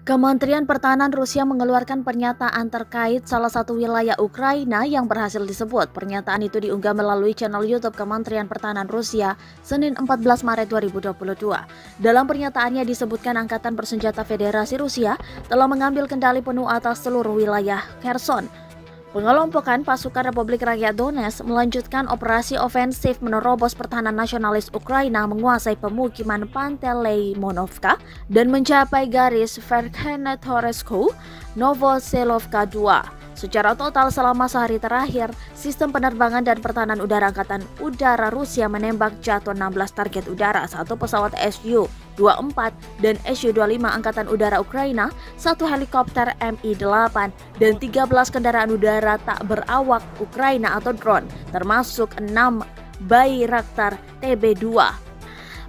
Kementerian Pertahanan Rusia mengeluarkan pernyataan terkait salah satu wilayah Ukraina yang berhasil disebut. Pernyataan itu diunggah melalui channel YouTube Kementerian Pertahanan Rusia Senin 14 Maret 2022. Dalam pernyataannya disebutkan Angkatan Bersenjata Federasi Rusia telah mengambil kendali penuh atas seluruh wilayah Kherson. Pengelompokan pasukan Republik Rakyat Donetsk melanjutkan operasi ofensif menerobos pertahanan nasionalis Ukraina menguasai pemukiman Panteleymonovka dan mencapai garis Verkhnetorescu, Novoselovka II. Secara total selama sehari terakhir, sistem penerbangan dan pertahanan udara Angkatan Udara Rusia menembak jatuh 16 target udara, satu pesawat Su-24 dan Su-25 Angkatan Udara Ukraina, satu helikopter Mi-8, dan 13 kendaraan udara tak berawak Ukraina atau drone, termasuk 6 Bayraktar TB2.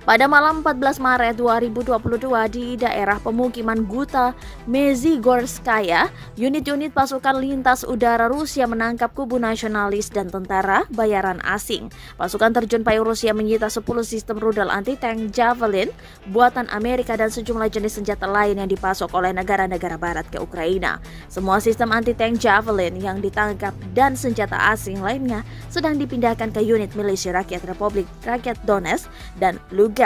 Pada malam 14 Maret 2022 di daerah pemukiman Guta Mezhigorskaya, unit-unit pasukan lintas udara Rusia menangkap kubu nasionalis dan tentara bayaran asing. Pasukan terjun payung Rusia menyita 10 sistem rudal anti-tank Javelin buatan Amerika dan sejumlah jenis senjata lain yang dipasok oleh negara-negara barat ke Ukraina. Semua sistem anti-tank Javelin yang ditangkap dan senjata asing lainnya sedang dipindahkan ke unit milisi rakyat Republik Rakyat Donetsk dan Lugansk.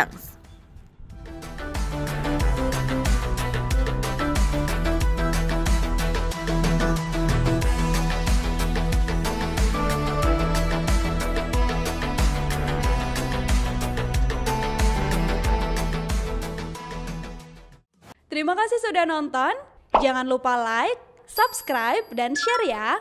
Terima kasih sudah nonton. Jangan lupa like, subscribe, dan share ya.